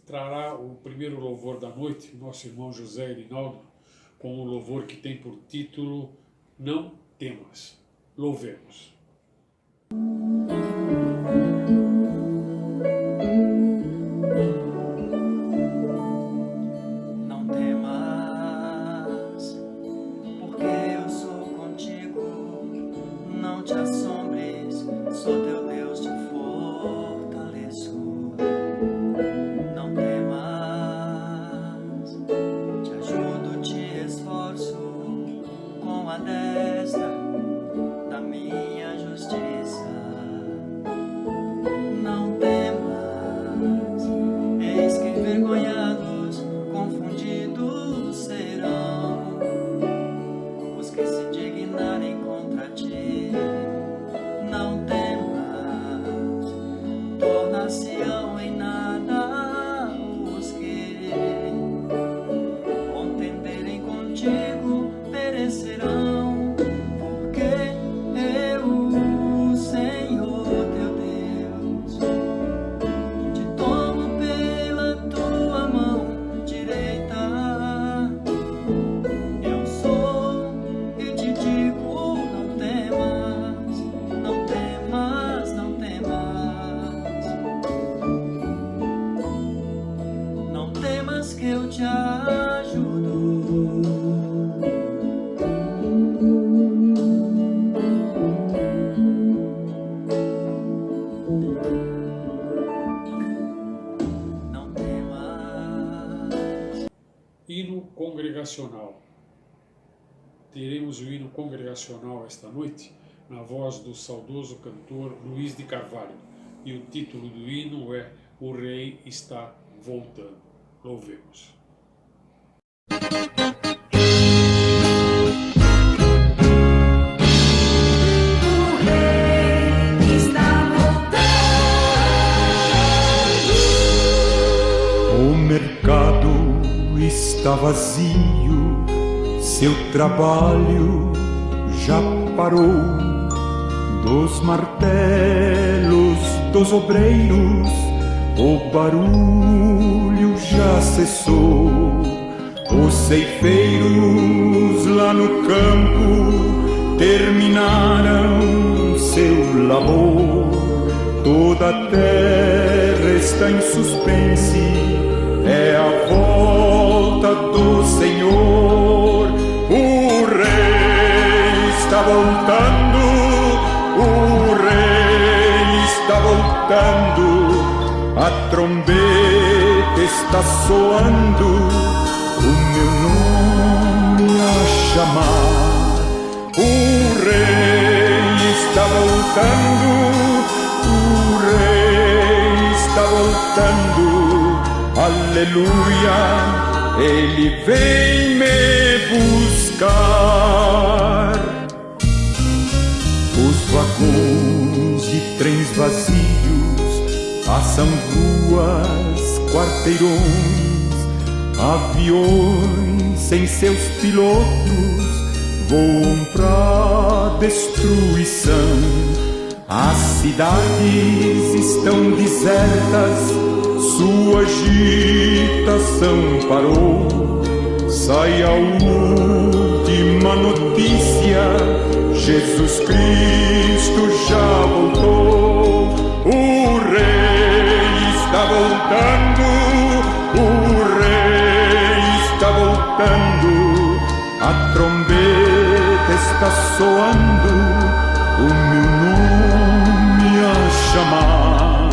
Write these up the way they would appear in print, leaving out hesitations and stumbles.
trará o primeiro louvor da noite, nosso irmão José Rinaldo, com um louvor que tem por título Não Temas. Louvemos. Não temas, porque eu sou contigo. Não te assombres, sou teu Deus, te fortaleço. Não temas, te ajudo, te esforço com a destra da minha justiça. Não temas, eis que envergonhados, confundidos serão os que se indignarem contra ti. Não temas, tornar-se-ão em nada os que contenderem contigo, perecerão, porque eu, o Senhor teu Deus, te tomo pela tua mão direita. Eu sou e te digo, não temas, não temas, não temas. Não temas que eu te ajudo. Não temas. Hino congregacional. Teremos o hino congregacional esta noite, na voz do saudoso cantor Luiz de Carvalho. E o título do hino é O Rei está voltando. Louvemos. O mercado está vazio, seu trabalho já parou. Dos martelos dos obreiros, o barulho já cessou. Os ceifeiros lá no campo terminaram seu labor. Toda a terra está em suspense, é a volta do Senhor. O Rei está voltando, o Rei está voltando. A trombeta está soando, o meu nome a chamar. O Rei está voltando, o Rei está voltando. Aleluia, Ele vem me buscar. Os vagões de trens vazios passam ruas, quarteirões. Aviões sem seus pilotos voam pra destruição. As cidades estão desertas, sua agitação parou. Sai a última notícia, Jesus Cristo já voltou. O Rei está voltando, o Rei está voltando. A trombeta está soando, o meu nome a chamar.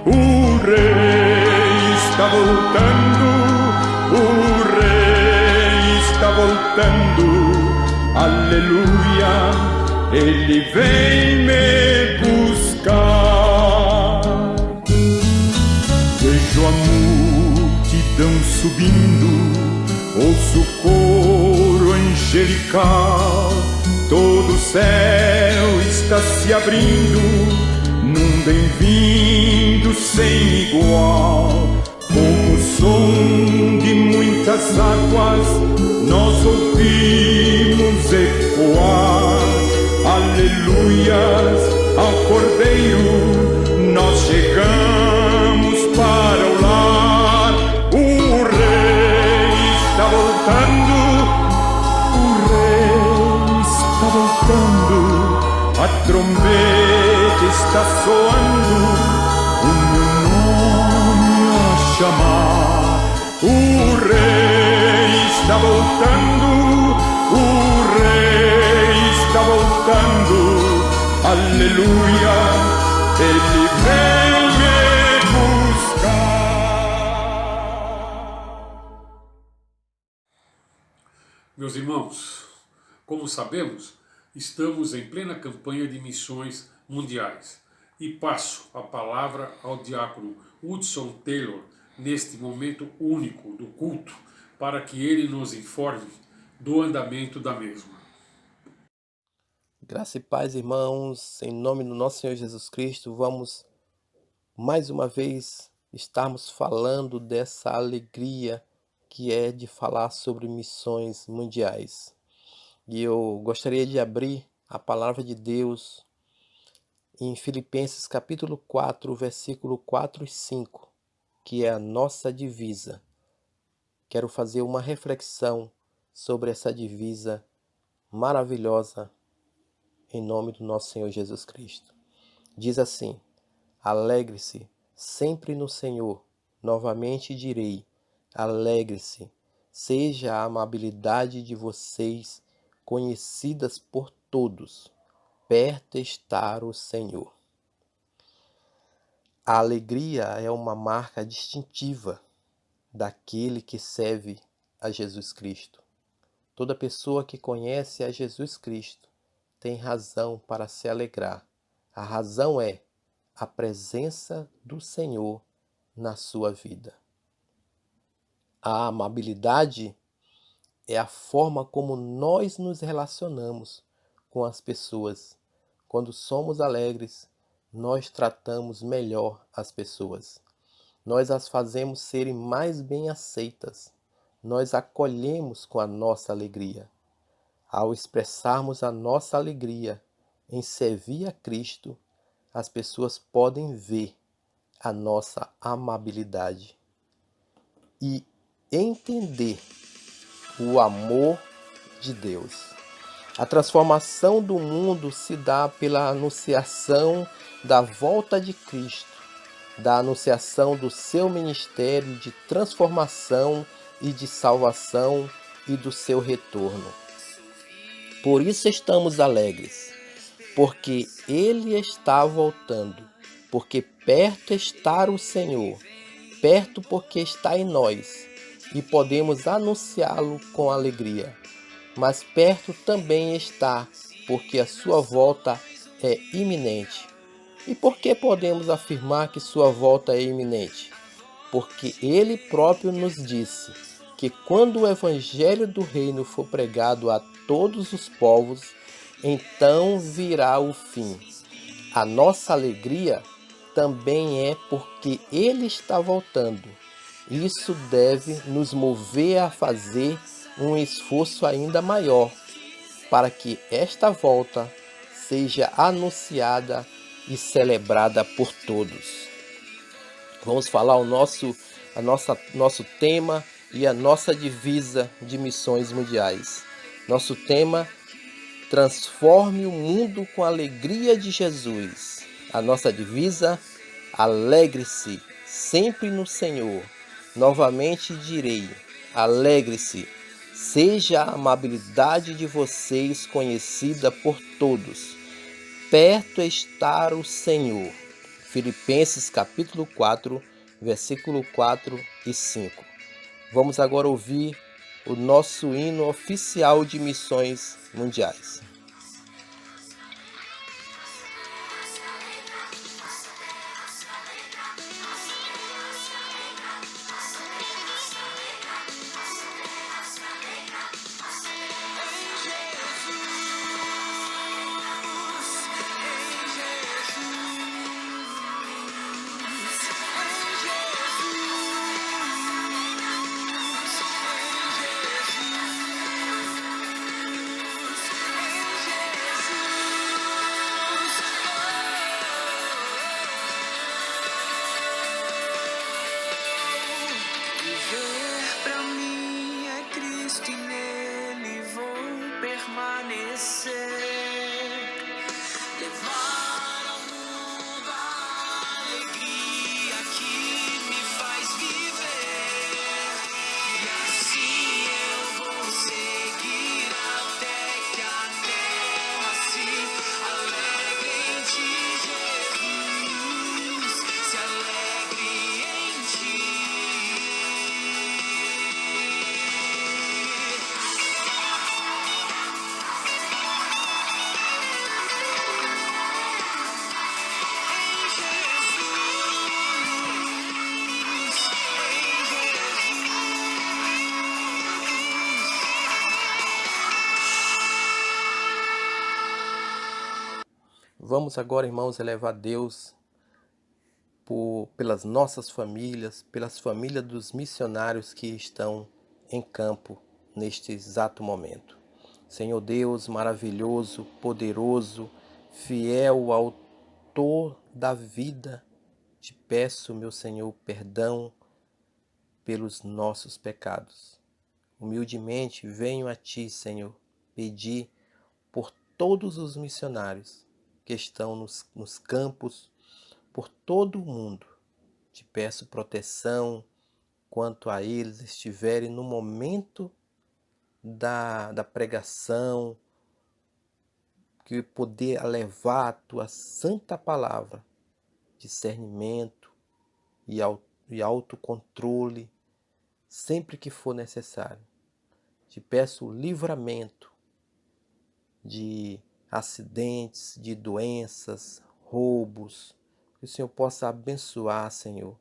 O Rei está voltando, o Rei está voltando. Aleluia, Ele vem me buscar. Vejo a multidão subindo, ouço o coro angelical. Todo o céu está se abrindo num bem-vindo sem igual. Como o som de muitas águas nós ouvimos ecoar. Aleluias ao Cordeiro, nós chegamos para o lar. está soando o meu nome a chamar. O rei está voltando, o rei está voltando, aleluia, ele vem me buscar. Meus irmãos, como sabemos, estamos em plena campanha de missões mundiais e passo a palavra ao diácono Hudson Taylor neste momento único do culto para que ele nos informe do andamento da mesma. Graça e paz, irmãos, em nome do nosso Senhor Jesus Cristo, vamos mais uma vez estarmos falando dessa alegria que é de falar sobre missões mundiais. E eu gostaria de abrir a palavra de Deus em Filipenses capítulo 4, versículo 4 e 5, que é a nossa divisa. Quero fazer uma reflexão sobre essa divisa maravilhosa em nome do nosso Senhor Jesus Cristo. Diz assim: alegre-se sempre no Senhor, novamente direi, alegre-se, seja a amabilidade de vocês conhecidas por todos, perto está o Senhor. A alegria é uma marca distintiva daquele que serve a Jesus Cristo. Toda pessoa que conhece a Jesus Cristo tem razão para se alegrar. A razão é a presença do Senhor na sua vida. A amabilidade é a forma como nós nos relacionamos com as pessoas. Quando somos alegres, nós tratamos melhor as pessoas. Nós as fazemos serem mais bem aceitas. Nós acolhemos com a nossa alegria. Ao expressarmos a nossa alegria em servir a Cristo, as pessoas podem ver a nossa amabilidade e entender o amor de Deus. A transformação do mundo se dá pela anunciação da volta de Cristo, da anunciação do seu ministério de transformação e de salvação e do seu retorno. Por isso estamos alegres, porque Ele está voltando, porque perto está o Senhor, perto porque está em nós, e podemos anunciá-lo com alegria. Mas perto também está, porque a sua volta é iminente. E por que podemos afirmar que sua volta é iminente? Porque Ele próprio nos disse que quando o Evangelho do Reino for pregado a todos os povos, então virá o fim. A nossa alegria também é porque Ele está voltando. Isso deve nos mover a fazer um esforço ainda maior para que esta volta seja anunciada e celebrada por todos. Vamos falar nosso tema e a nossa divisa de missões mundiais. Nosso tema: transforme o mundo com a alegria de Jesus. A nossa divisa: alegre-se sempre no Senhor. Novamente direi, alegre-se, seja a amabilidade de vocês conhecida por todos. Perto está o Senhor. Filipenses capítulo 4, versículo 4 e 5. Vamos agora ouvir o nosso hino oficial de missões mundiais. Vamos agora, irmãos, elevar a Deus pelas nossas famílias, pelas famílias dos missionários que estão em campo neste exato momento. Senhor Deus maravilhoso, poderoso, fiel, autor da vida, te peço, meu Senhor, perdão pelos nossos pecados. Humildemente venho a Ti, Senhor, pedir por todos os missionários que estão nos campos, por todo o mundo. Te peço proteção quanto a eles estiverem no momento da pregação, que poder levar a Tua santa palavra, discernimento e autocontrole, sempre que for necessário. Te peço livramento de acidentes, de doenças, roubos, que o Senhor possa abençoar, Senhor,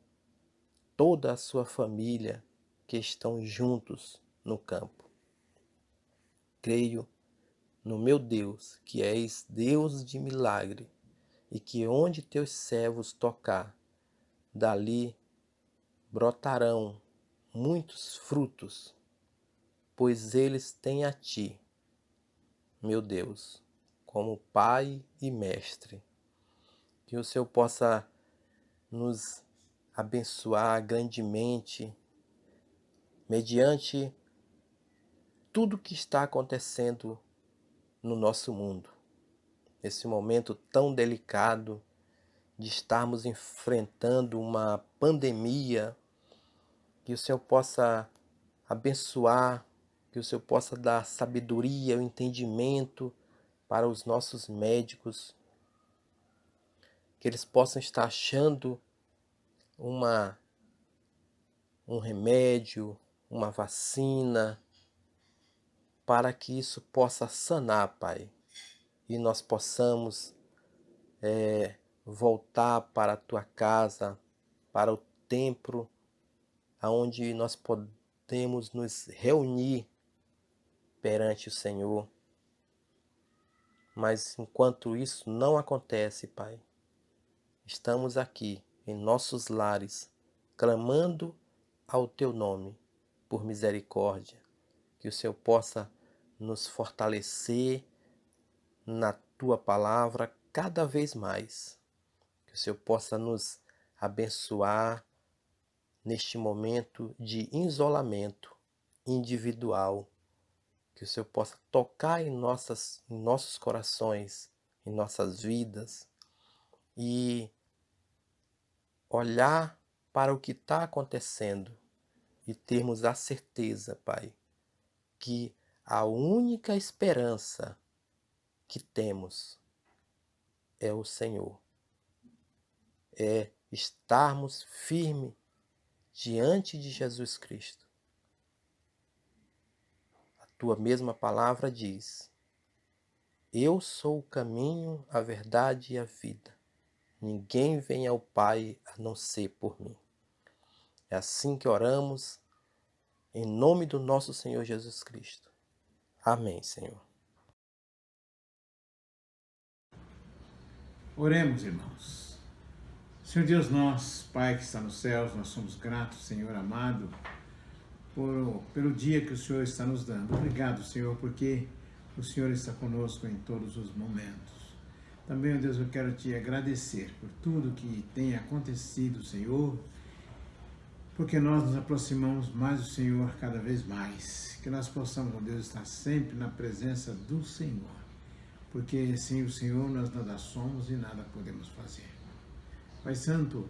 toda a sua família que estão juntos no campo. Creio no meu Deus, que és Deus de milagre, e que onde teus servos tocar, dali brotarão muitos frutos, pois eles têm a Ti, meu Deus, como Pai e Mestre. Que o Senhor possa nos abençoar grandemente, mediante tudo que está acontecendo no nosso mundo. Nesse momento tão delicado de estarmos enfrentando uma pandemia, que o Senhor possa abençoar, que o Senhor possa dar sabedoria, o entendimento para os nossos médicos, que eles possam estar achando um remédio, uma vacina, para que isso possa sanar, Pai, e nós possamos voltar para a Tua casa, para o templo, aonde nós podemos nos reunir perante o Senhor. Mas enquanto isso não acontece, Pai, estamos aqui em nossos lares, clamando ao Teu nome por misericórdia, que o Senhor possa nos fortalecer na Tua palavra cada vez mais, que o Senhor possa nos abençoar neste momento de isolamento individual, que o Senhor possa tocar em nossos corações, em nossas vidas, e olhar para o que está acontecendo e termos a certeza, Pai, que a única esperança que temos é o Senhor. É estarmos firmes diante de Jesus Cristo. A Tua mesma palavra diz: eu sou o caminho, a verdade e a vida. Ninguém vem ao Pai a não ser por mim. É assim que oramos, em nome do nosso Senhor Jesus Cristo. Amém, Senhor. Oremos, irmãos. Senhor Deus nosso, Pai que está nos céus, nós somos gratos, Senhor amado, pelo dia que o Senhor está nos dando. Obrigado, Senhor, porque o Senhor está conosco em todos os momentos. Também, ó Deus, eu quero Te agradecer por tudo que tem acontecido, Senhor, porque nós nos aproximamos mais do Senhor cada vez mais. Que nós possamos, ó Deus, estar sempre na presença do Senhor, porque sem o Senhor nós nada somos e nada podemos fazer. Pai Santo,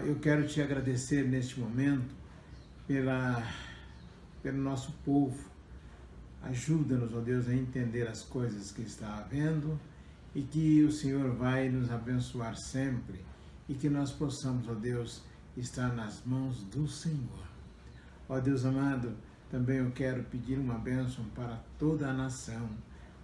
eu quero Te agradecer neste momento pelo nosso povo. Ajuda-nos, ó Deus, a entender as coisas que está havendo e que o Senhor vai nos abençoar sempre e que nós possamos, ó Deus, estar nas mãos do Senhor. Ó Deus amado, também eu quero pedir uma bênção para toda a nação,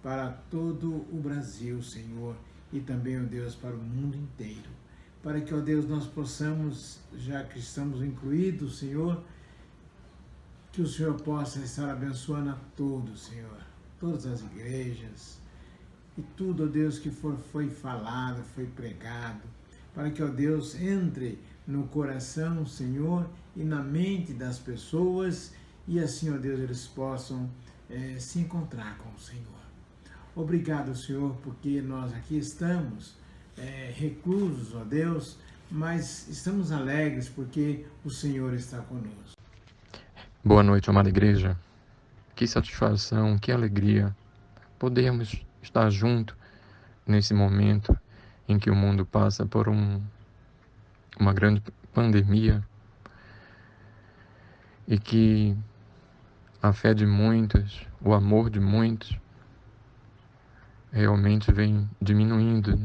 para todo o Brasil, Senhor, e também, ó Deus, para o mundo inteiro. Para que, ó Deus, nós possamos, já que estamos incluídos, Senhor, que o Senhor possa estar abençoando a todos, Senhor, todas as igrejas, e tudo, ó Deus, que foi falado, foi pregado, para que, ó Deus, entre no coração, Senhor, e na mente das pessoas, e assim, ó Deus, eles possam se encontrar com o Senhor. Obrigado, Senhor, porque nós aqui estamos reclusos, ó Deus, mas estamos alegres porque o Senhor está conosco. Boa noite, amada igreja. Que satisfação, que alegria podermos estar juntos nesse momento em que o mundo passa por uma grande pandemia e que a fé de muitos, o amor de muitos realmente vem diminuindo.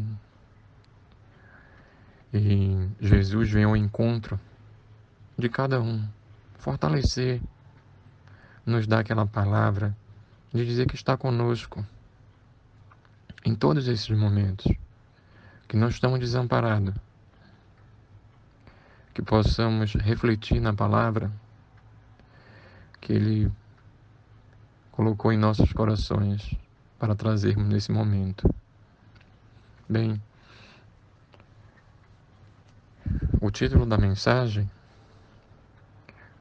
E Jesus vem ao encontro de cada um, fortalecer, nos dar aquela palavra de dizer que está conosco em todos esses momentos, que não estamos desamparados, que possamos refletir na palavra que Ele colocou em nossos corações para trazermos nesse momento. Bem, o título da mensagem,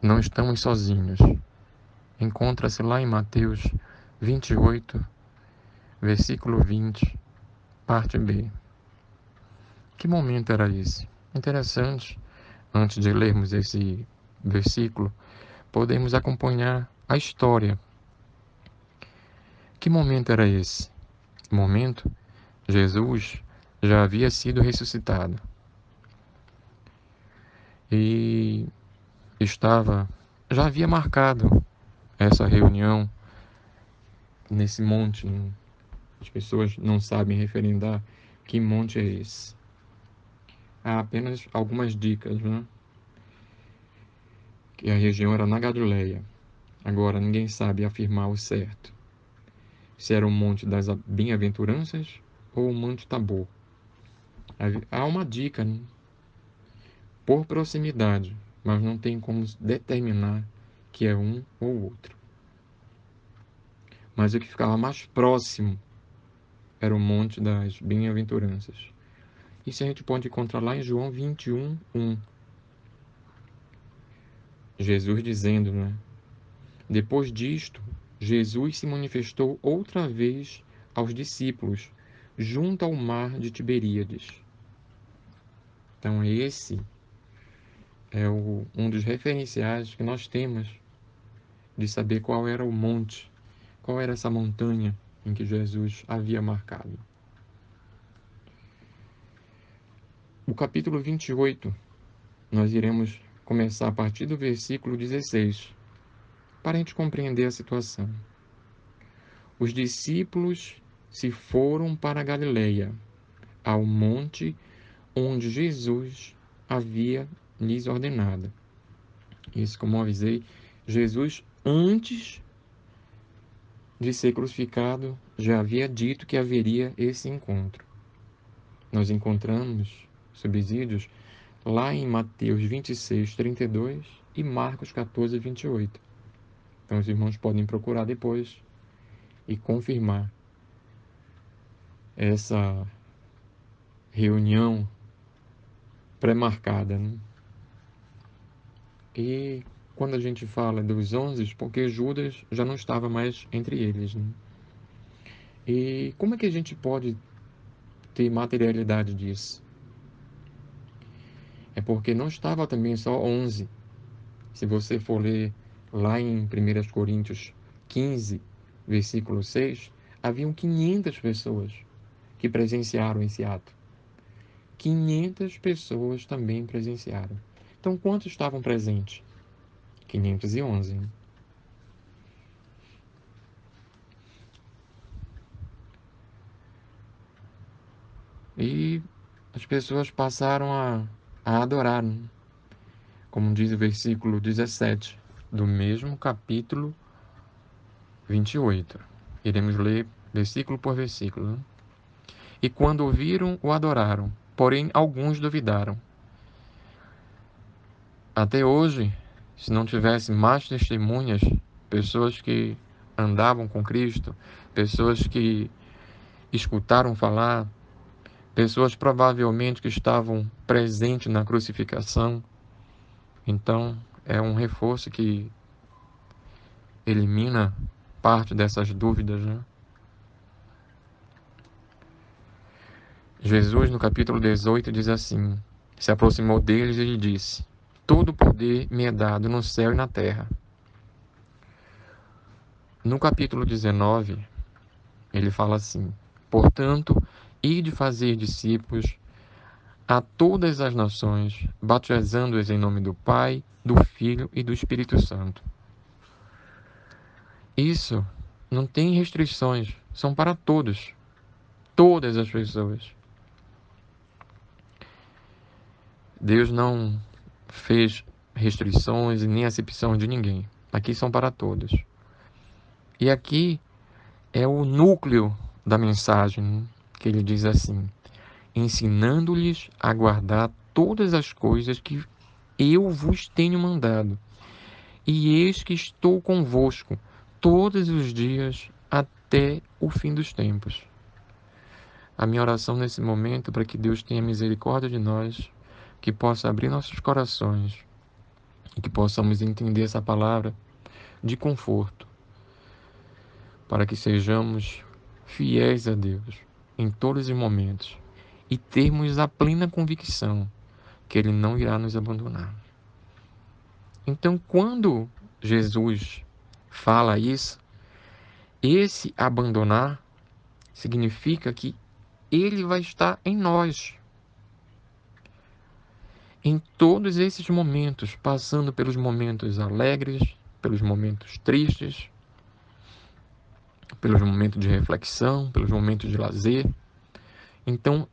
Não Estamos Sozinhos, encontra-se lá em Mateus 28, versículo 20, parte B. Que momento era esse? Interessante, antes de lermos esse versículo, podemos acompanhar a história. Que momento era esse? Momento, Jesus já havia sido ressuscitado. E já havia marcado essa reunião nesse monte. As pessoas não sabem referendar que monte é esse. Há apenas algumas dicas, né? Que a região era na Galileia. Agora ninguém sabe afirmar o certo. Se era o Monte das Bem-aventuranças ou o Monte Tabor. Há uma dica, né? Por proximidade, mas não tem como determinar que é um ou outro. Mas o que ficava mais próximo era o Monte das Bem-aventuranças. Isso a gente pode encontrar lá em João 21, 1. Jesus dizendo, né? Depois disto, Jesus se manifestou outra vez aos discípulos, junto ao mar de Tiberíades. Então esse é um dos referenciais que nós temos de saber qual era o monte, qual era essa montanha em que Jesus havia marcado. O capítulo 28, nós iremos começar a partir do versículo 16, para a gente compreender a situação. Os discípulos se foram para a Galileia, ao monte onde Jesus havia lhes ordenado. Isso, como eu avisei, Jesus, antes de ser crucificado, já havia dito que haveria esse encontro. Nós encontramos subsídios lá em Mateus 26, 32 e Marcos 14, 28. Então os irmãos podem procurar depois e confirmar essa reunião pré-marcada, né? E quando a gente fala dos 11, porque Judas já não estava mais entre eles, né? E como é que a gente pode ter materialidade disso? É porque não estava também só 11. Se você for ler lá em 1 Coríntios 15, versículo 6, haviam 500 pessoas que presenciaram esse ato. 500 pessoas também presenciaram. Então, quantos estavam presentes? 511. E as pessoas passaram a adorar, né? Como diz o versículo 17 do mesmo capítulo 28. Iremos ler versículo por versículo, né? E quando ouviram, o adoraram, porém alguns duvidaram. Até hoje, se não tivesse mais testemunhas, pessoas que andavam com Cristo, pessoas que escutaram falar, pessoas provavelmente que estavam presentes na crucificação. Então, é um reforço que elimina parte dessas dúvidas, né? Jesus, no capítulo 18, diz assim: se aproximou deles e lhe disse: todo poder me é dado no céu e na terra. No capítulo 19, ele fala assim: portanto, ide fazer discípulos a todas as nações, batizando-os em nome do Pai, do Filho e do Espírito Santo. Isso não tem restrições, são para todos, todas as pessoas. Deus não fez restrições e nem acepção de ninguém. Aqui são para todos. E aqui é o núcleo da mensagem, que ele diz assim: ensinando-lhes a guardar todas as coisas que eu vos tenho mandado. E eis que estou convosco todos os dias até o fim dos tempos. A minha oração nesse momento é para que Deus tenha misericórdia de nós, que possa abrir nossos corações e que possamos entender essa palavra de conforto, para que sejamos fiéis a Deus em todos os momentos e termos a plena convicção que Ele não irá nos abandonar. Então, quando Jesus fala isso, esse abandonar significa que Ele vai estar em nós. Em todos esses momentos, passando pelos momentos alegres, pelos momentos tristes, pelos momentos de reflexão, pelos momentos de lazer. Então,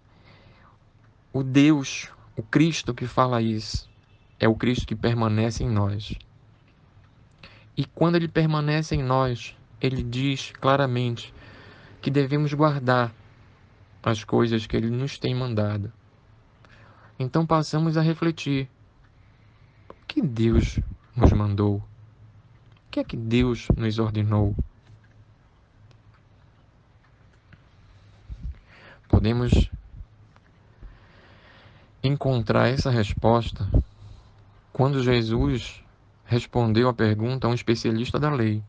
o Deus, o Cristo que fala isso, é o Cristo que permanece em nós. E quando Ele permanece em nós, Ele diz claramente que devemos guardar as coisas que Ele nos tem mandado. Então passamos a refletir: o que Deus nos mandou? O que é que Deus nos ordenou? Podemos encontrar essa resposta quando Jesus respondeu a pergunta a um especialista da lei,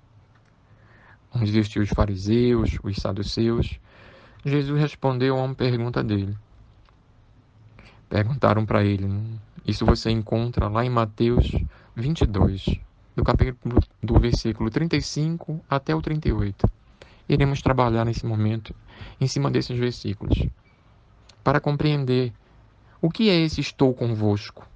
onde existiam os fariseus, os saduceus. Jesus respondeu a uma pergunta dele. Perguntaram para ele, isso você encontra lá em Mateus 22, do versículo 35 até o 38. Iremos trabalhar nesse momento em cima desses versículos, para compreender o que é esse estou convosco.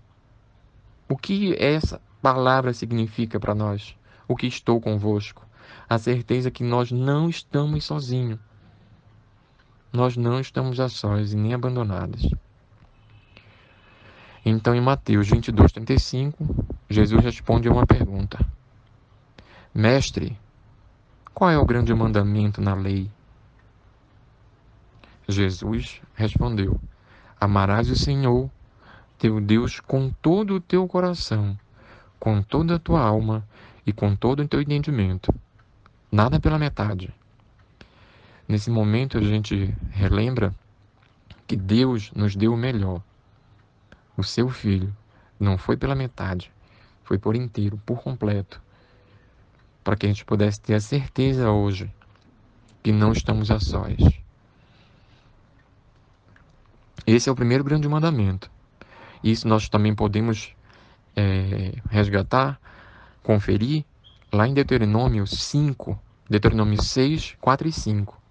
O que essa palavra significa para nós? O que estou convosco? A certeza que nós não estamos sozinhos. Nós não estamos a sós e nem abandonados. Então, em Mateus 22, 35, Jesus responde a uma pergunta: Mestre, qual é o grande mandamento na lei? Jesus respondeu: amarás o Senhor, teu Deus, com todo o teu coração, com toda a tua alma e com todo o teu entendimento. Nada pela metade. Nesse momento a gente relembra que Deus nos deu o melhor. O seu Filho não foi pela metade, foi por inteiro, por completo, para que a gente pudesse ter a certeza hoje que não estamos a sós. Esse é o primeiro grande mandamento. Isso nós também podemos resgatar, conferir, lá em Deuteronômio 5, Deuteronômio 6, 4 e 5.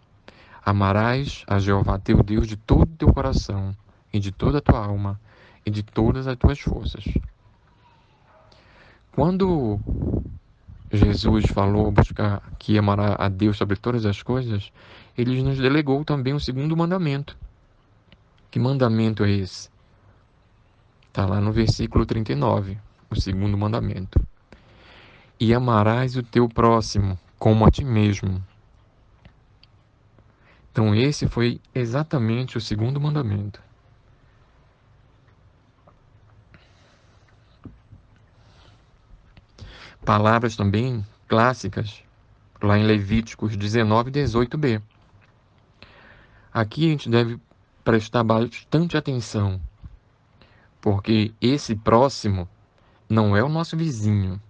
Amarás a Jeová teu Deus de todo o teu coração, e de toda a tua alma, e de todas as tuas forças. Quando Jesus falou que amará a Deus sobre todas as coisas, Ele nos delegou também o segundo mandamento. Que mandamento é esse? Está lá no versículo 39, o segundo mandamento. E amarás o teu próximo como a ti mesmo. Então esse foi exatamente o segundo mandamento. Palavras também clássicas, lá em Levíticos 19, 18b. Aqui a gente deve prestar bastante atenção, porque esse próximo não é o nosso vizinho.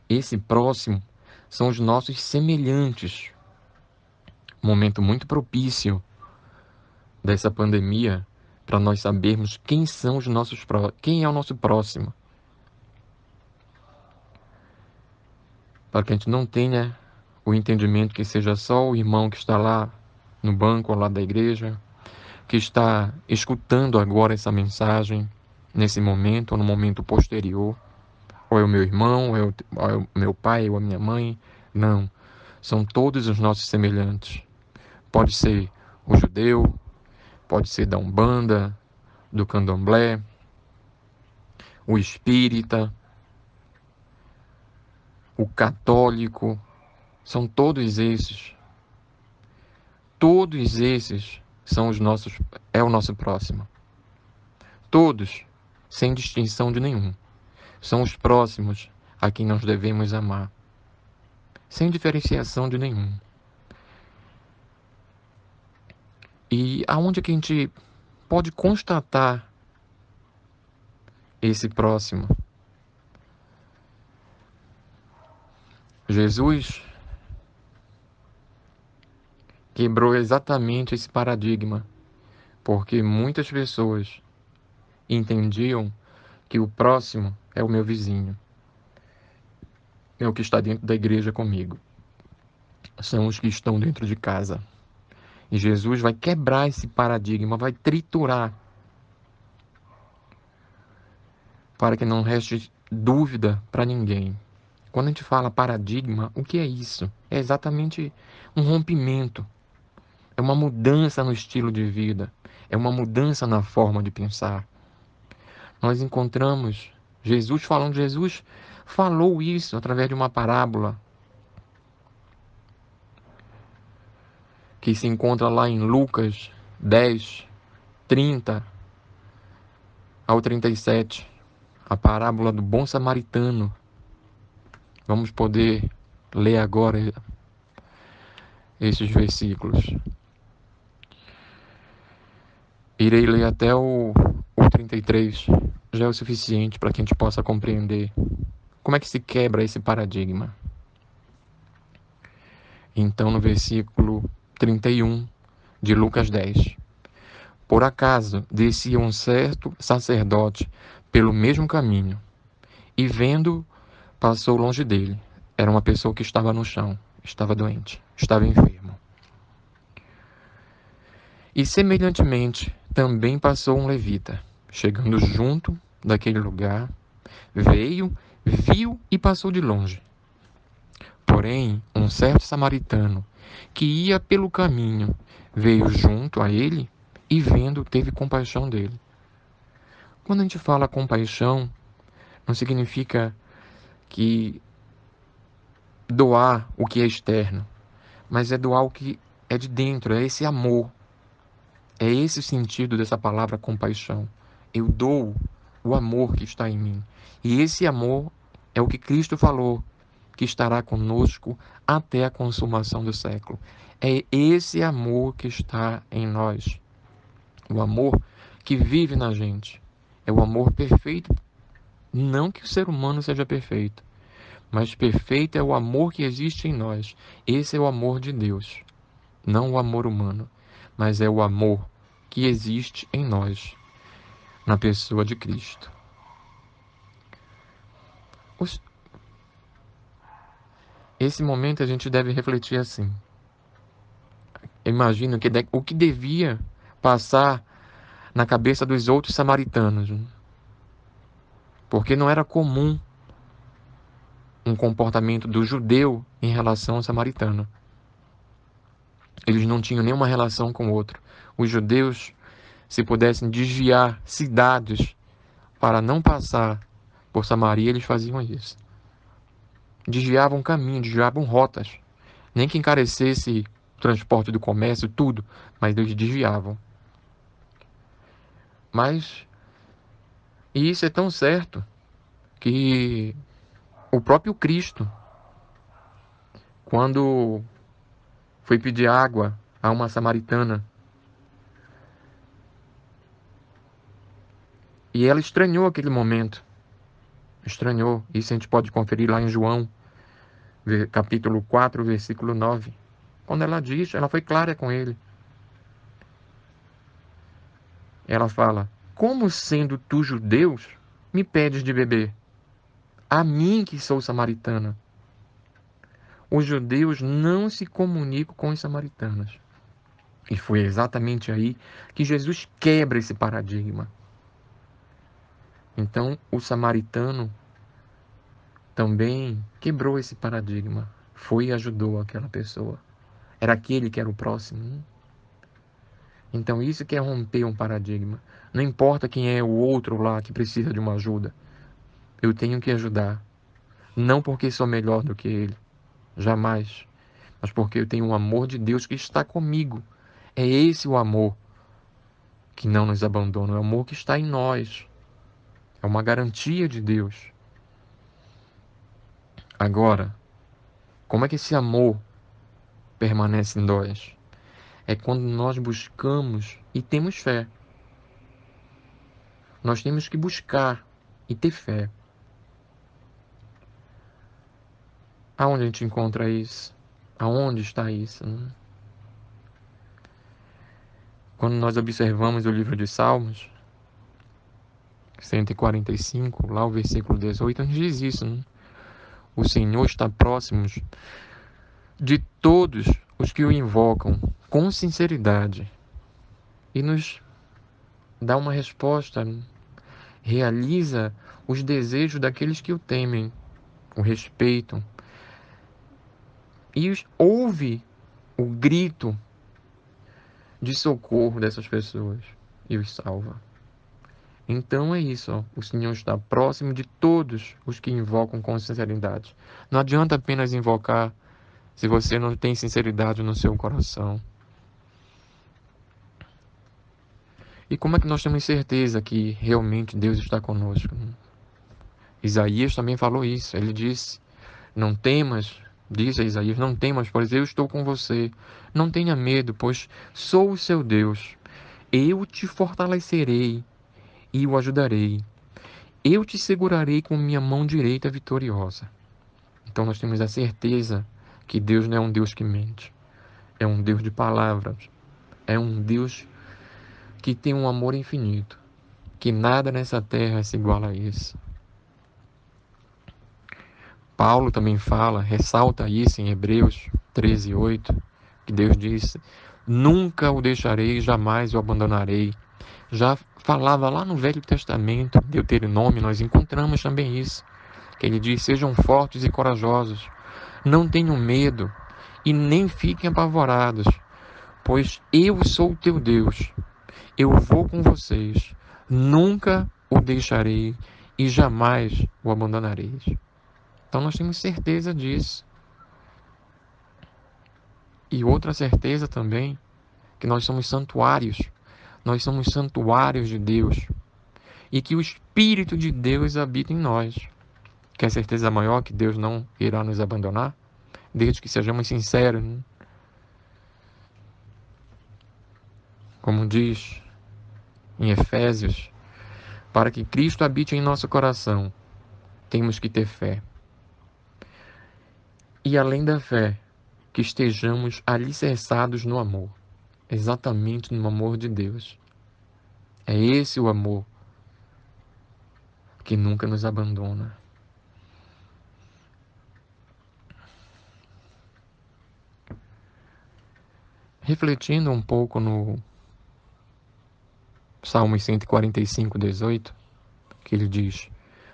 Esse próximo são os nossos semelhantes. Momento muito propício dessa pandemia para nós sabermos quem são os nossos quem é o nosso próximo. Para que a gente não tenha o entendimento que seja só o irmão que está lá no banco ao lado da igreja, que está escutando agora essa mensagem, nesse momento ou no momento posterior, ou é o meu irmão, ou é o meu pai, ou a minha mãe. Não, são todos os nossos semelhantes. Pode ser o judeu, pode ser da Umbanda, do Candomblé, o espírita, o católico, são todos esses. Todos esses são é o nosso próximo. Todos, sem distinção de nenhum, são os próximos a quem nós devemos amar, sem diferenciação de nenhum. E aonde que a gente pode constatar esse próximo? Jesus quebrou exatamente esse paradigma, porque muitas pessoas entendiam que o próximo é o meu vizinho, é o que está dentro da igreja comigo, são os que estão dentro de casa. E Jesus vai quebrar esse paradigma, vai triturar, para que não reste dúvida para ninguém. Quando a gente fala paradigma, o que é isso? É exatamente um rompimento, é uma mudança no estilo de vida, é uma mudança na forma de pensar. Nós encontramos Jesus falando, Jesus falou isso através de uma parábola que se encontra lá em Lucas 10, 30 ao 37, a parábola do bom samaritano. Vamos poder ler agora esses versículos. Irei ler até o 33, já é o suficiente para que a gente possa compreender como é que se quebra esse paradigma. Então, no versículo 31 de Lucas 10. Por acaso descia um certo sacerdote pelo mesmo caminho, e vendo, passou longe dele. Era uma pessoa que estava no chão, estava doente, estava enfermo. E semelhantemente, também passou um levita, chegando junto daquele lugar, veio, viu e passou de longe. Porém, um certo samaritano, que ia pelo caminho, veio junto a ele e vendo, teve compaixão dele. Quando a gente fala compaixão, não significa que doar o que é externo, mas é doar o que é de dentro, é esse amor. É esse o sentido dessa palavra compaixão. Eu dou o amor que está em mim. E esse amor é o que Cristo falou, que estará conosco até a consumação do século. É esse amor que está em nós. O amor que vive na gente. É o amor perfeito. Não que o ser humano seja perfeito, mas perfeito é o amor que existe em nós. Esse é o amor de Deus. Não o amor humano, mas é o amor que existe em nós, na pessoa de Cristo. Esse momento a gente deve refletir assim. Imagino o que devia passar na cabeça dos outros samaritanos, porque não era comum um comportamento do judeu em relação ao samaritano. Eles não tinham nenhuma relação com o outro. Os judeus, se pudessem desviar cidades para não passar por Samaria, eles faziam isso. Desviavam caminho, desviavam rotas. Nem que encarecesse o transporte do comércio, tudo, mas eles desviavam. E isso é tão certo que o próprio Cristo, quando foi pedir água a uma samaritana E ela estranhou aquele momento. Estranhou. Isso a gente pode conferir lá em João, capítulo 4, versículo 9. Quando ela diz, ela foi clara com ele. Ela fala: como sendo tu judeus, me pedes de beber? A mim que sou samaritana. Os judeus não se comunicam com os samaritanos. E foi exatamente aí que Jesus quebra esse paradigma. Então, o samaritano também quebrou esse paradigma. Foi e ajudou aquela pessoa. Era aquele que era o próximo. Então, isso que é romper um paradigma. Não importa quem é o outro lá que precisa de uma ajuda. Eu tenho que ajudar. Não porque sou melhor do que ele. Jamais. Mas porque eu tenho o amor de Deus que está comigo. É esse o amor que não nos abandona. É o amor que está em nós. É uma garantia de Deus. Agora, como é que esse amor permanece em nós? É quando nós buscamos e temos fé. Nós temos que buscar e ter fé. Aonde a gente encontra isso? Aonde está isso? Quando nós observamos o livro de Salmos, 145, lá o versículo 18, nos diz isso. O Senhor está próximo de todos os que o invocam com sinceridade e nos dá uma resposta, realiza os desejos daqueles que o temem, o respeitam e ouve o grito de socorro dessas pessoas e os salva. Então é isso, ó. O Senhor está próximo de todos os que invocam com sinceridade. Não adianta apenas invocar se você não tem sinceridade no seu coração. E como é que nós temos certeza que realmente Deus está conosco? Isaías também falou isso. Ele disse: não temas, disse a Isaías, não temas, pois eu estou com você. Não tenha medo, pois sou o seu Deus. Eu te fortalecerei e o ajudarei. Eu te segurarei com minha mão direita vitoriosa. Então nós temos a certeza que Deus não é um Deus que mente. É um Deus de palavras. É um Deus que tem um amor infinito. Que nada nessa terra se iguala a isso. Paulo também fala, ressalta isso em Hebreus 13:8, que Deus diz: nunca o deixarei, jamais o abandonarei. Já falava lá no Velho Testamento, Deuteronômio, nós encontramos também isso, que ele diz: sejam fortes e corajosos, não tenham medo e nem fiquem apavorados, pois eu sou o teu Deus, eu vou com vocês, nunca o deixarei e jamais o abandonarei. Então nós temos certeza disso. E outra certeza também, que nós somos santuários de Deus, e que o Espírito de Deus habita em nós. Quer certeza maior que Deus não irá nos abandonar? Desde que sejamos sinceros. Como diz em Efésios, para que Cristo habite em nosso coração, temos que ter fé. E além da fé, que estejamos alicerçados no amor, exatamente no amor de Deus. É esse o amor que nunca nos abandona. Refletindo um pouco no Salmos 145:18, que ele diz: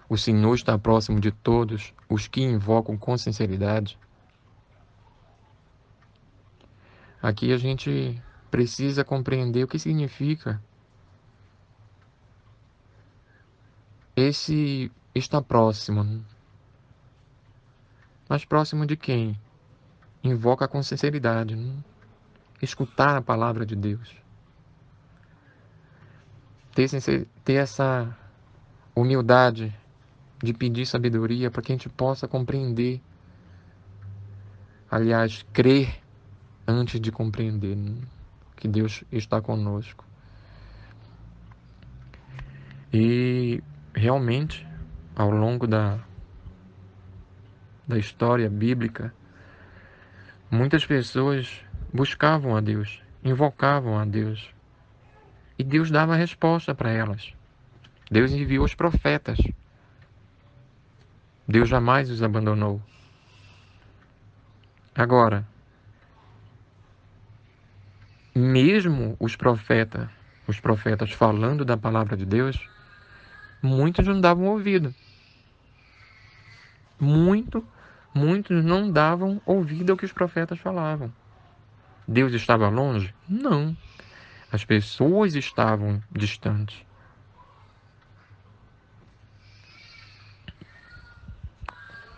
o Senhor está próximo de todos os que invocam com sinceridade. Aqui a gente precisa compreender o que significa esse está próximo. Mas próximo de quem? Invoca com sinceridade. Escutar a palavra de Deus. Ter essa humildade de pedir sabedoria para que a gente possa compreender. Aliás, crer antes de compreender que Deus está conosco. E realmente, ao longo da história bíblica, muitas pessoas buscavam a Deus, invocavam a Deus, e Deus dava a resposta para elas. Deus enviou os profetas. Deus jamais os abandonou. Agora, mesmo os profetas falando da palavra de Deus, muitos não davam ouvido. Muitos não davam ouvido ao que os profetas falavam. Deus estava longe? Não. As pessoas estavam distantes.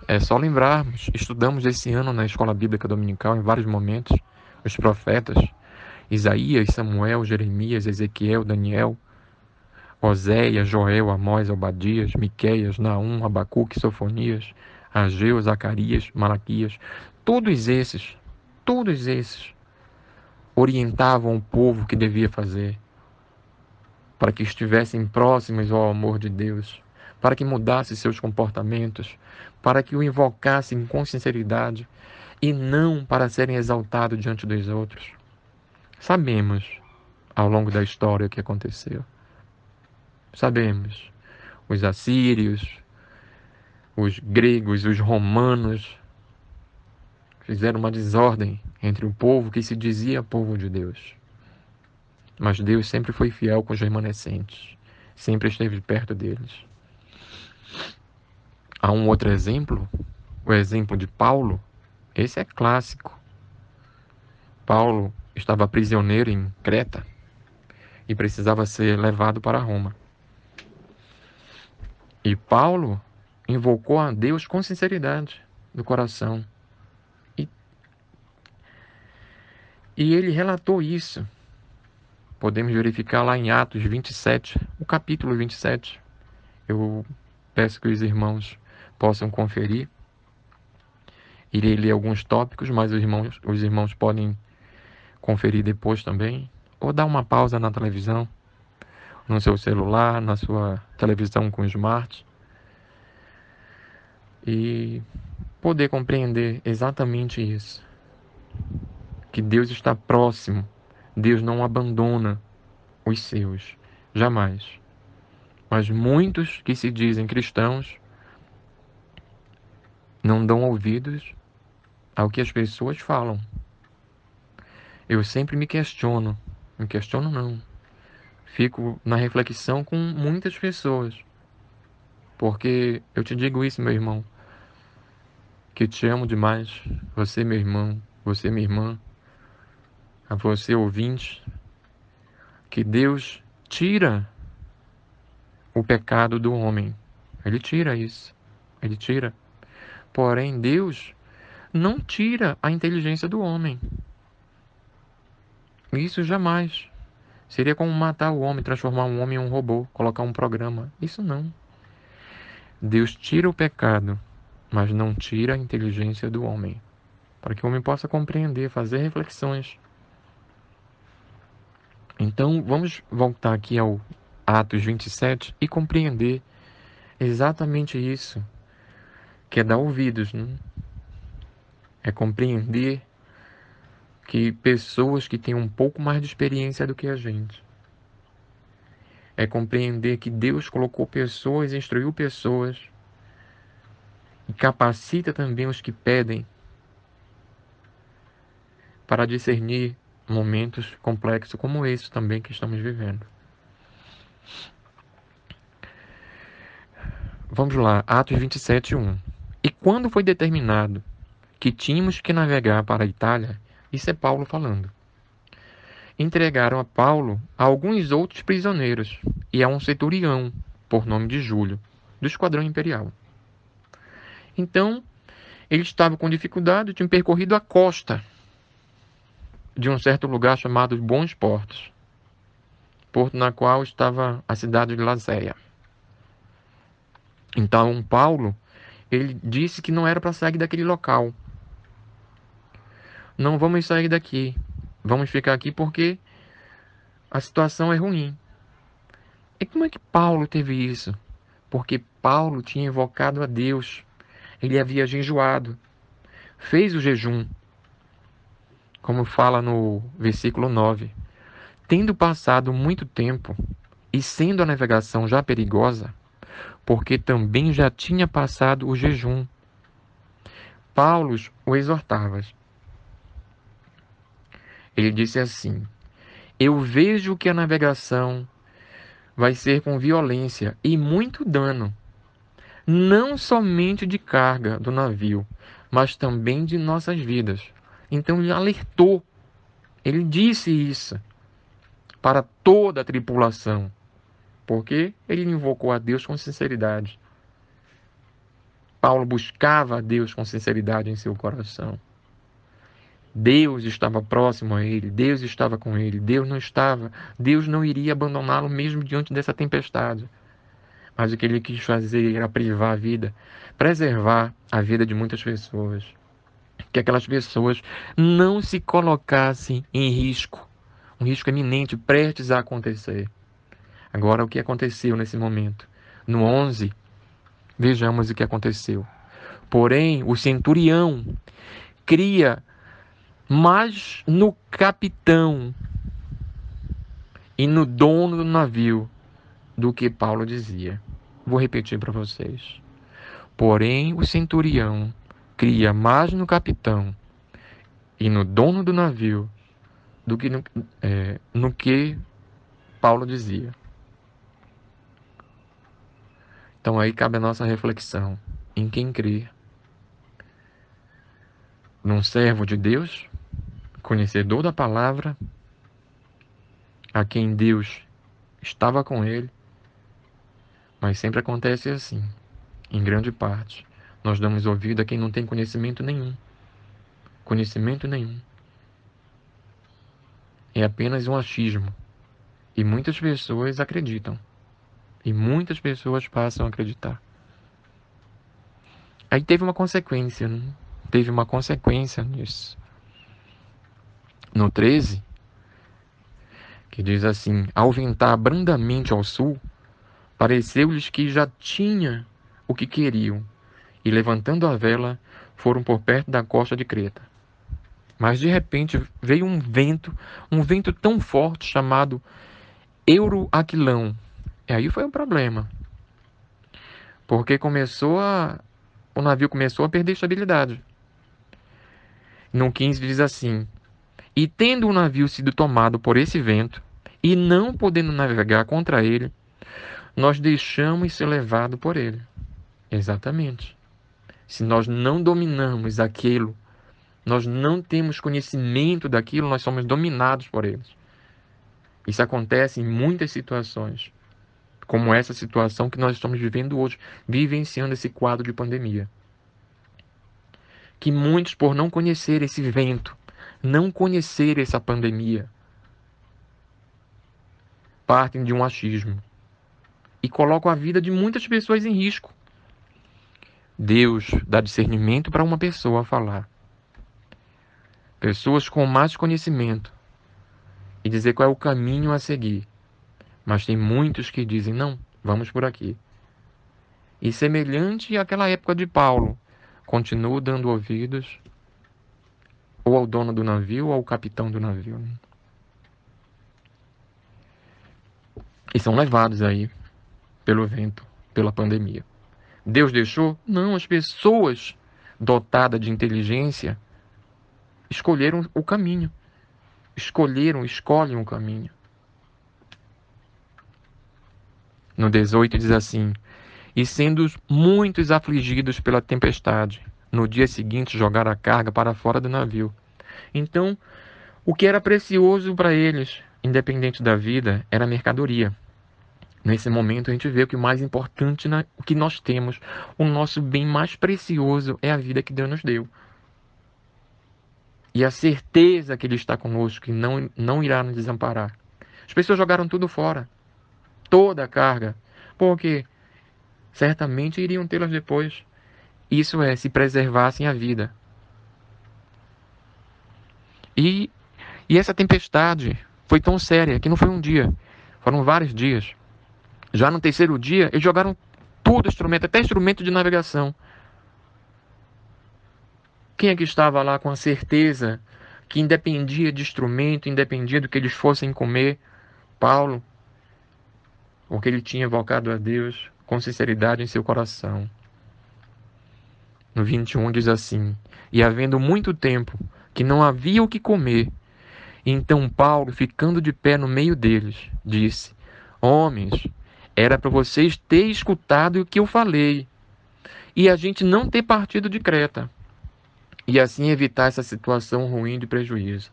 É só lembrarmos, estudamos esse ano na Escola Bíblica Dominical, em vários momentos, os profetas, Isaías, Samuel, Jeremias, Ezequiel, Daniel, Oséias, Joel, Amós, Obadias, Miqueias, Naum, Abacuque, Sofonias, Ageu, Zacarias, Malaquias. Todos esses orientavam o povo o que devia fazer, para que estivessem próximos ao amor de Deus, para que mudassem seus comportamentos, para que o invocassem com sinceridade e não para serem exaltados diante dos outros. Sabemos, ao longo da história, o que aconteceu. Sabemos, os assírios, os gregos, os romanos fizeram uma desordem entre o povo que se dizia povo de Deus. Mas Deus sempre foi fiel com os remanescentes, sempre esteve perto deles. Há um outro exemplo, o exemplo de Paulo. Esse é clássico. Paulo estava prisioneiro em Creta e precisava ser levado para Roma. E Paulo invocou a Deus com sinceridade do coração. E ele relatou isso. Podemos verificar lá em Atos 27, o capítulo 27. Eu peço que os irmãos possam conferir. Irei ler alguns tópicos, mas os irmãos podem conferir depois também. Ou dar uma pausa na televisão, no seu celular, na sua televisão com smart. E poder compreender exatamente isso. Que Deus está próximo. Deus não abandona os seus, jamais. Mas muitos que se dizem cristãos não dão ouvidos ao que as pessoas falam. Eu sempre me questiono não, fico na reflexão com muitas pessoas, porque eu te digo isso, meu irmão, que te amo demais, você meu irmão, você minha irmã, a você ouvinte, que Deus tira o pecado do homem. Ele tira isso. Ele tira. Porém, Deus não tira a inteligência do homem. Isso jamais. Seria como matar o homem, transformar um homem em um robô, colocar um programa. Isso não. Deus tira o pecado, mas não tira a inteligência do homem. Para que o homem possa compreender, fazer reflexões. Então, vamos voltar aqui ao Atos 27 e compreender exatamente isso, que é dar ouvidos, né? É compreender que pessoas que têm um pouco mais de experiência do que a gente, é compreender que Deus colocou pessoas, instruiu pessoas e capacita também os que pedem para discernir momentos complexos como esse também que estamos vivendo. Vamos lá, Atos 27, 1. E quando foi determinado que tínhamos que navegar para a Itália, isso é Paulo falando, entregaram a Paulo a alguns outros prisioneiros e a um centurião, por nome de Júlio, do esquadrão imperial. Então, ele estava com dificuldade, tinha percorrido a costa de um certo lugar chamado Bons Portos, porto na qual estava a cidade de Lazéia. Então, Paulo, ele disse que não era para sair daquele local. Não vamos sair daqui, vamos ficar aqui porque a situação é ruim. E como é que Paulo teve isso? Porque Paulo tinha invocado a Deus. Ele havia jejuado. Fez o jejum. Como fala no versículo 9. Tendo passado muito tempo, e sendo a navegação já perigosa, porque também já tinha passado o jejum, Paulo o exortava. Ele disse assim: eu vejo que a navegação vai ser com violência e muito dano, não somente de carga do navio, mas também de nossas vidas. Então ele alertou, ele disse isso para toda a tripulação, porque ele invocou a Deus com sinceridade. Paulo buscava a Deus com sinceridade em seu coração. Deus estava próximo a ele, Deus estava com ele, Deus não iria abandoná-lo mesmo diante dessa tempestade. Mas o que ele quis fazer era privar a vida, preservar a vida de muitas pessoas. Que aquelas pessoas não se colocassem em risco, um risco iminente, prestes a acontecer. Agora, o que aconteceu nesse momento? No 11, vejamos o que aconteceu. Porém, o centurião cria mais no capitão e no dono do navio do que Paulo dizia. Vou repetir para vocês. Porém, o centurião cria mais no capitão e no dono do navio do que no que Paulo dizia. Então aí cabe a nossa reflexão. Em quem crer? Num servo de Deus, conhecedor da palavra, a quem Deus estava com ele, mas sempre acontece assim, em grande parte. Nós damos ouvido a quem não tem conhecimento nenhum. Conhecimento nenhum. É apenas um achismo. E muitas pessoas acreditam. E muitas pessoas passam a acreditar. Aí teve uma consequência, né? Teve uma consequência nisso. No 13, que diz assim: ao ventar brandamente ao sul, pareceu-lhes que já tinha o que queriam, e levantando a vela, foram por perto da costa de Creta. Mas de repente veio um vento tão forte chamado Euroaquilão. E aí foi um problema. Porque o navio começou a perder estabilidade. No 15 diz assim: e tendo o navio sido tomado por esse vento, e não podendo navegar contra ele, nós deixamos ser levado por ele. Exatamente. Se nós não dominamos aquilo, nós não temos conhecimento daquilo, nós somos dominados por eles. Isso acontece em muitas situações, como essa situação que nós estamos vivendo hoje, vivenciando esse quadro de pandemia. Que muitos, por não conhecer esse vento, não conhecer essa pandemia, partem de um achismo e colocam a vida de muitas pessoas em risco. Deus dá discernimento para uma pessoa falar. Pessoas com mais conhecimento e dizer qual é o caminho a seguir. Mas tem muitos que dizem: não, vamos por aqui. E semelhante àquela época de Paulo, continuam dando ouvidos ou ao dono do navio ou ao capitão do navio. E são levados aí pelo vento, pela pandemia. Deus deixou? Não, as pessoas dotadas de inteligência escolheram o caminho. Escolhem o caminho. No 18 diz assim: e sendo muitos afligidos pela tempestade, no dia seguinte jogaram a carga para fora do navio. Então, o que era precioso para eles, independente da vida, era a mercadoria. Nesse momento a gente vê que o mais importante, o que nós temos, o nosso bem mais precioso é a vida que Deus nos deu. E a certeza que Ele está conosco, que não irá nos desamparar. As pessoas jogaram tudo fora. Toda a carga. Porque certamente iriam tê-las depois. Isso é, se preservassem a vida. E essa tempestade foi tão séria que não foi um dia. Foram vários dias. Já no terceiro dia, eles jogaram todo instrumento, até instrumento de navegação. Quem é que estava lá com a certeza que independia de instrumento, independia do que eles fossem comer? Paulo, porque ele tinha invocado a Deus com sinceridade em seu coração. No 21 diz assim: e havendo muito tempo que não havia o que comer, então Paulo, ficando de pé no meio deles, disse: homens, era para vocês terem escutado o que eu falei, e a gente não ter partido de Creta, e assim evitar essa situação ruim de prejuízo.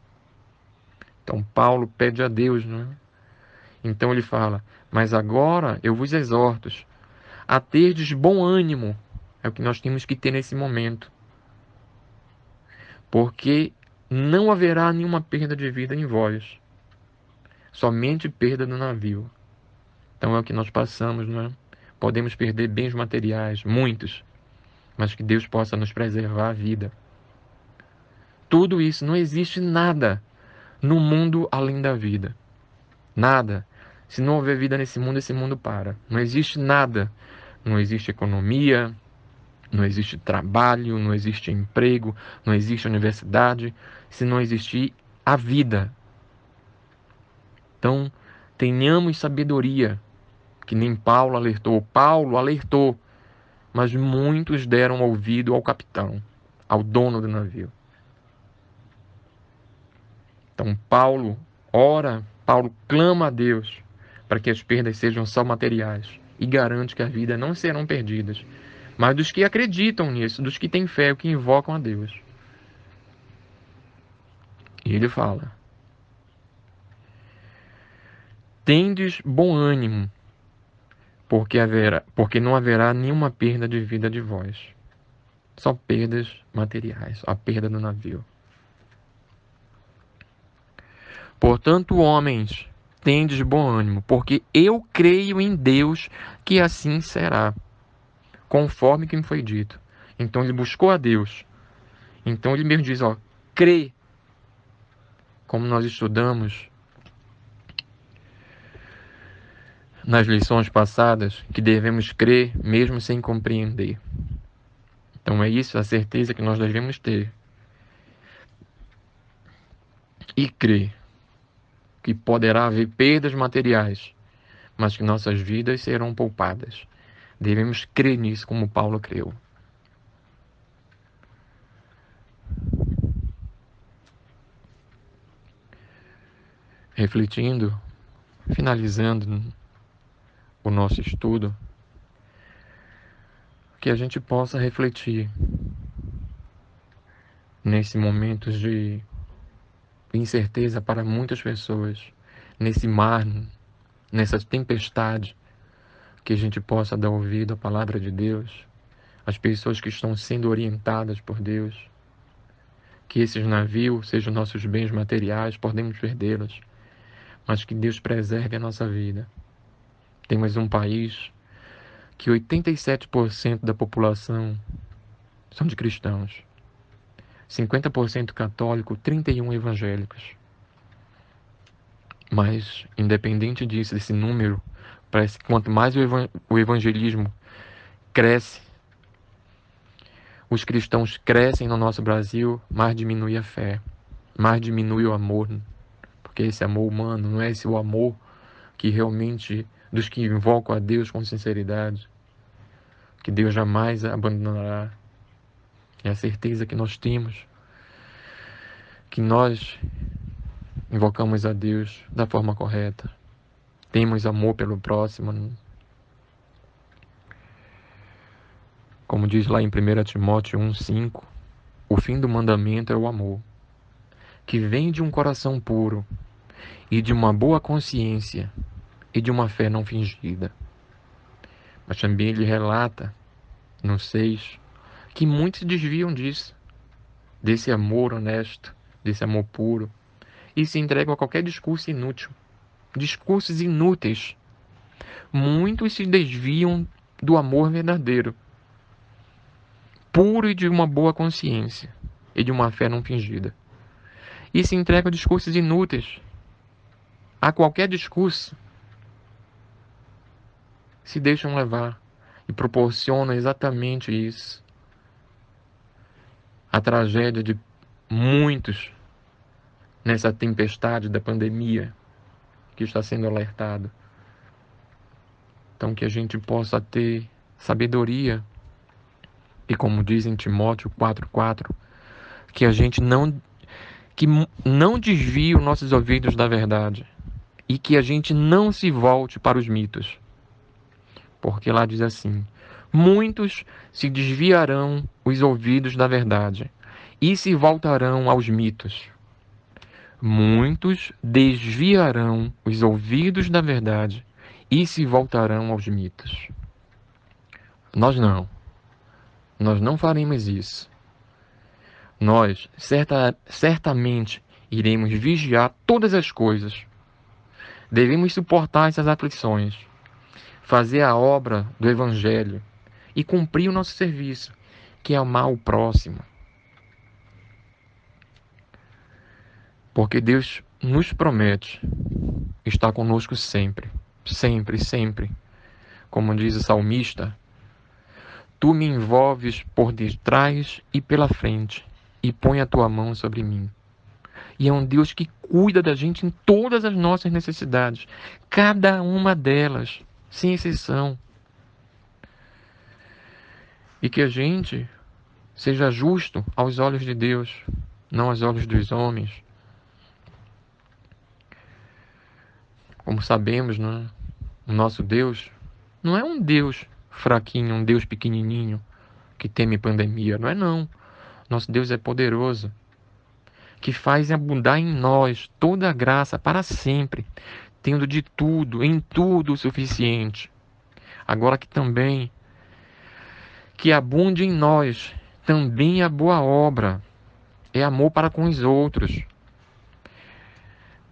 Então Paulo pede a Deus, não é? Então ele fala: mas agora eu vos exorto a terdes bom ânimo. É o que nós temos que ter nesse momento. Porque não haverá nenhuma perda de vida em vós. Somente perda do navio. Então é o que nós passamos, não é? Podemos perder bens materiais, muitos, mas que Deus possa nos preservar a vida. Tudo isso, não existe nada no mundo além da vida. Nada. Se não houver vida nesse mundo, esse mundo para. Não existe nada. Não existe economia, não existe trabalho, não existe emprego, não existe universidade, se não existir a vida. Então, tenhamos sabedoria, que nem Paulo alertou. Paulo alertou, mas muitos deram ouvido ao capitão, ao dono do navio. Então, Paulo ora, Paulo clama a Deus para que as perdas sejam só materiais e garante que a vida não serão perdidas, mas dos que acreditam nisso, dos que têm fé, que invocam a Deus. E ele fala: tendes bom ânimo, porque não haverá nenhuma perda de vida de vós. Só perdas materiais, a perda do navio. Portanto, homens, tendes bom ânimo, porque eu creio em Deus que assim será, conforme que me foi dito. Então ele buscou a Deus. Então ele mesmo diz, crê. Como nós estudamos nas lições passadas, que devemos crer mesmo sem compreender. Então é isso, a certeza que nós devemos ter. E crer que poderá haver perdas materiais, mas que nossas vidas serão poupadas. Devemos crer nisso como Paulo creu. Refletindo, finalizando o nosso estudo, que a gente possa refletir nesse momento de incerteza para muitas pessoas, nesse mar, nessa tempestade, que a gente possa dar ouvido à palavra de Deus, às pessoas que estão sendo orientadas por Deus, que esses navios sejam nossos bens materiais, podemos perdê-los, mas que Deus preserve a nossa vida. Temos um país que 87% da população são de cristãos, 50% católico, 31% evangélicos. Mas, independente disso, desse número, parece que quanto mais o evangelismo cresce, os cristãos crescem no nosso Brasil, mais diminui a fé, mais diminui o amor, porque esse amor humano não é esse o amor que realmente, dos que invocam a Deus com sinceridade, que Deus jamais abandonará. É a certeza que nós temos, que nós invocamos a Deus da forma correta, temos amor pelo próximo. Como diz lá em 1 Timóteo 1,5, o fim do mandamento é o amor, que vem de um coração puro e de uma boa consciência e de uma fé não fingida. Mas também ele relata, no 6, que muitos se desviam disso, desse amor honesto, desse amor puro, e se entregam a qualquer discurso inútil, discursos inúteis. Muitos se desviam do amor verdadeiro, puro e de uma boa consciência, e de uma fé não fingida. E se entregam a discursos inúteis, a qualquer discurso. se deixam levar e proporcionam exatamente isso. A tragédia de muitos nessa tempestade da pandemia que está sendo alertado. Então, que a gente possa ter sabedoria e, como diz em Timóteo 4,4, que a gente não desvie os nossos ouvidos da verdade e que a gente não se volte para os mitos. Porque lá diz assim: muitos se desviarão os ouvidos da verdade e se voltarão aos mitos. Muitos desviarão os ouvidos da verdade e se voltarão aos mitos. Nós não faremos isso. Nós certamente iremos vigiar todas as coisas. Devemos suportar essas aflições, fazer a obra do Evangelho e cumprir o nosso serviço, que é amar o próximo. Porque Deus nos promete estar conosco sempre, sempre, sempre. Como diz o salmista: tu me envolves por detrás e pela frente e põe a tua mão sobre mim. E é um Deus que cuida da gente em todas as nossas necessidades, cada uma delas, sem exceção. E que a gente seja justo aos olhos de Deus, não aos olhos dos homens. Como sabemos, né? O nosso Deus não é um Deus fraquinho, um Deus pequenininho que teme pandemia. Não é não. Nosso Deus é poderoso, que faz abundar em nós toda a graça para sempre, tendo de tudo, em tudo o suficiente. Agora que também, que abunde em nós também a boa obra, é amor para com os outros.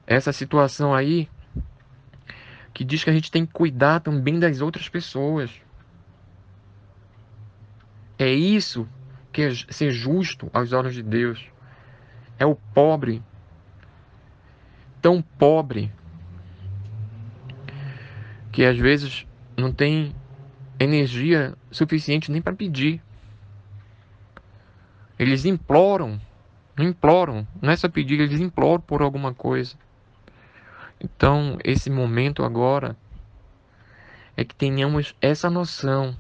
Essa situação aí, que diz que a gente tem que cuidar também das outras pessoas. É isso que é ser justo aos olhos de Deus. É o pobre, tão pobre, que às vezes não tem energia suficiente nem para pedir. Eles imploram, não é só pedir, eles imploram por alguma coisa. Então, esse momento agora é que tenhamos essa noção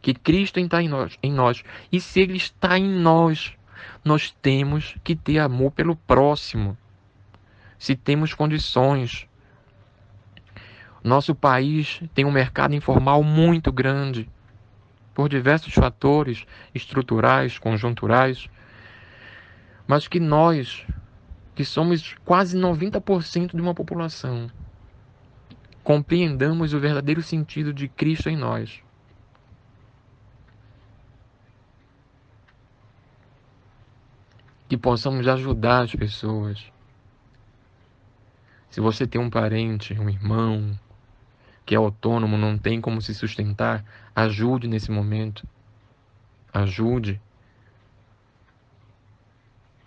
que Cristo está em nós. E se Ele está em nós, nós temos que ter amor pelo próximo. Se temos condições. Nosso país tem um mercado informal muito grande, por diversos fatores estruturais, conjunturais, mas que nós, que somos quase 90% de uma população, compreendamos o verdadeiro sentido de Cristo em nós. Que possamos ajudar as pessoas. Se você tem um parente, um irmão, que é autônomo, não tem como se sustentar, ajude nesse momento. Ajude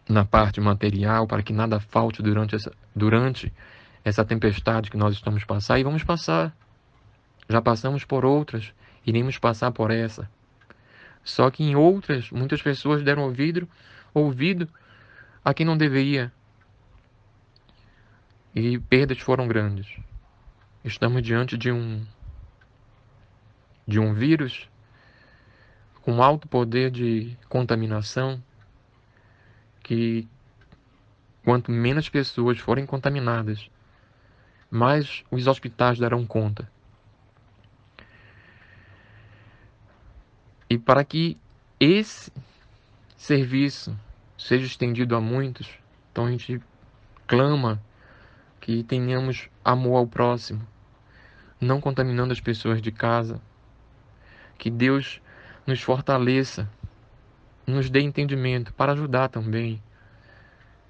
na parte material, para que nada falte durante essa tempestade que nós estamos passando. E vamos passar. Já passamos por outras, iremos passar por essa. Só que em outras, muitas pessoas deram ouvido a quem não deveria. E perdas foram grandes. Estamos diante de um vírus com alto poder de contaminação, que quanto menos pessoas forem contaminadas, mais os hospitais darão conta. E para que esse serviço seja estendido a muitos, então a gente clama que tenhamos amor ao próximo, não contaminando as pessoas de casa. Que Deus nos fortaleça, nos dê entendimento para ajudar também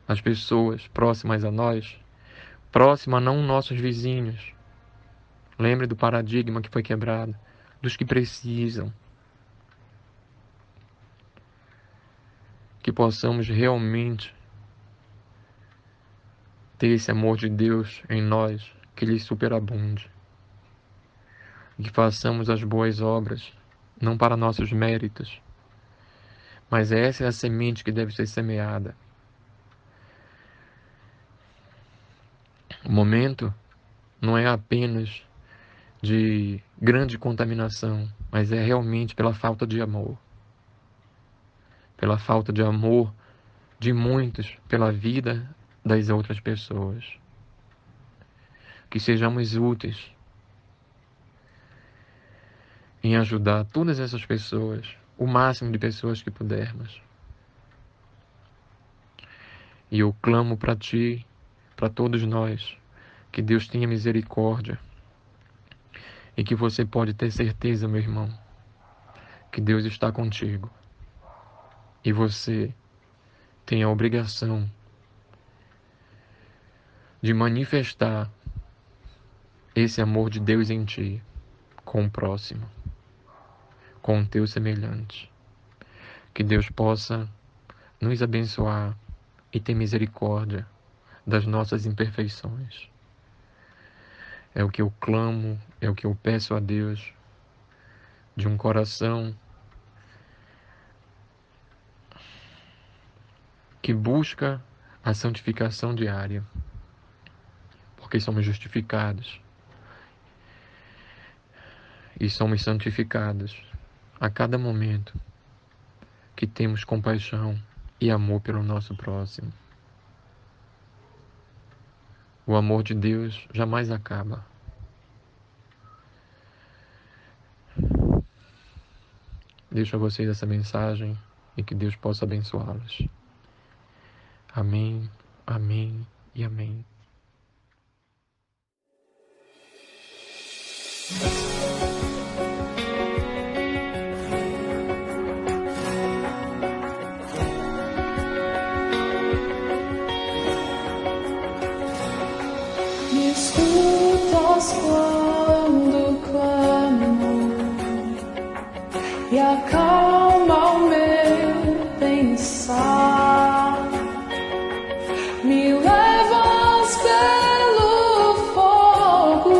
as pessoas próximas a nós, próximas não nossos vizinhos. Lembre do paradigma que foi quebrado, dos que precisam. Que possamos realmente ter esse amor de Deus em nós, que Ele superabunde. que façamos as boas obras, não para nossos méritos, mas essa é a semente que deve ser semeada. O momento não é apenas de grande contaminação, mas é realmente pela falta de amor. Pela falta de amor de muitos pela vida das outras pessoas. Que sejamos úteis em ajudar todas essas pessoas, o máximo de pessoas que pudermos. E eu clamo para Ti, para todos nós, que Deus tenha misericórdia e que você pode ter certeza, meu irmão, que Deus está contigo. E você tem a obrigação de manifestar esse amor de Deus em ti, com o próximo, com o teu semelhante. Que Deus possa nos abençoar e ter misericórdia das nossas imperfeições. É o que eu clamo, é o que eu peço a Deus, de um coração que busca a santificação diária, porque somos justificados e somos santificados a cada momento que temos compaixão e amor pelo nosso próximo. O amor de Deus jamais acaba. Deixo a vocês essa mensagem e que Deus possa abençoá-los. Amém, amém e amém. Me escutas quando clamo e acalma o meu pensar. Me levas pelo fogo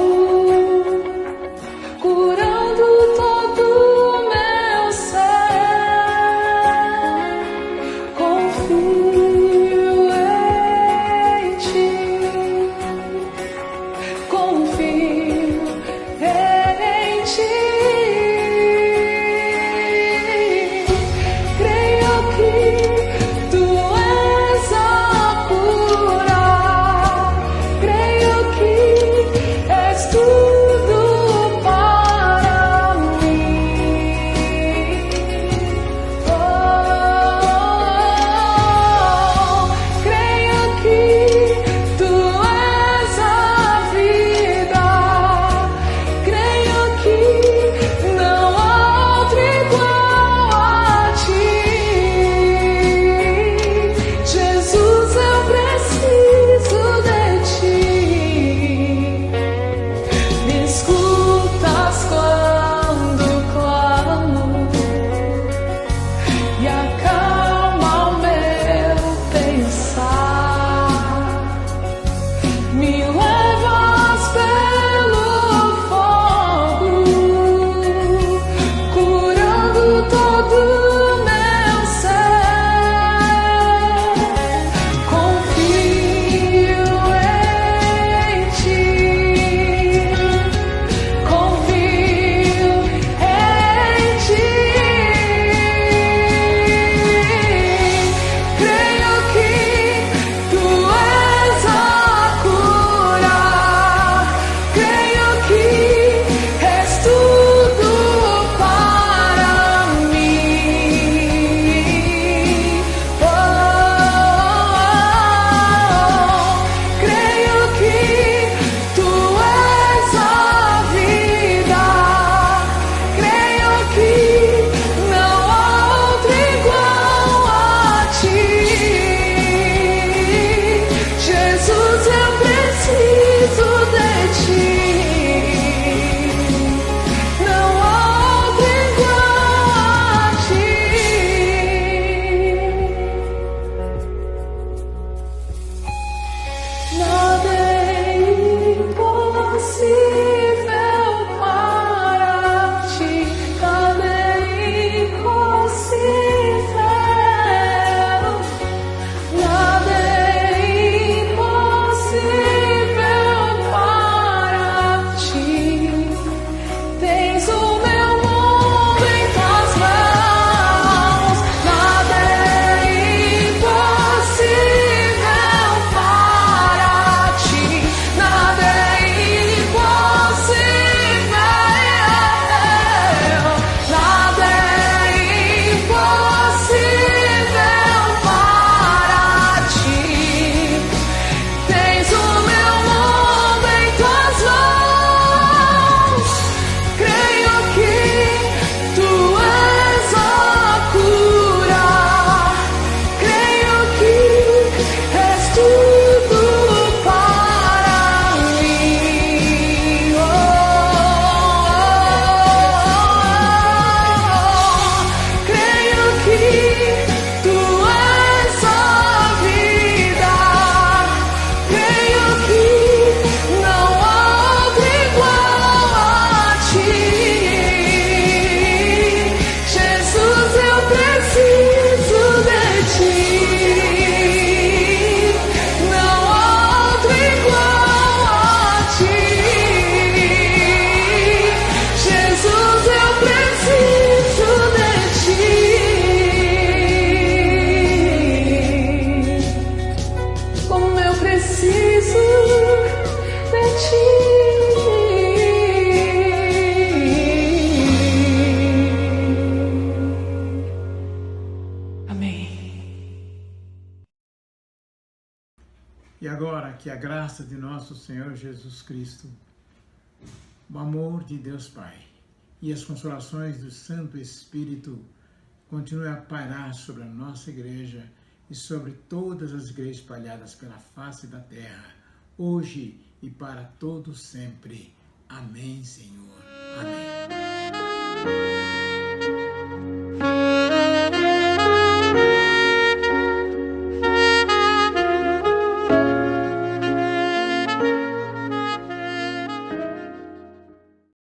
E agora que a graça de nosso Senhor Jesus Cristo, o amor de Deus Pai e as consolações do Santo Espírito continue a pairar sobre a nossa igreja e sobre todas as igrejas espalhadas pela face da terra, hoje e para todos sempre. Amém, Senhor. Amém.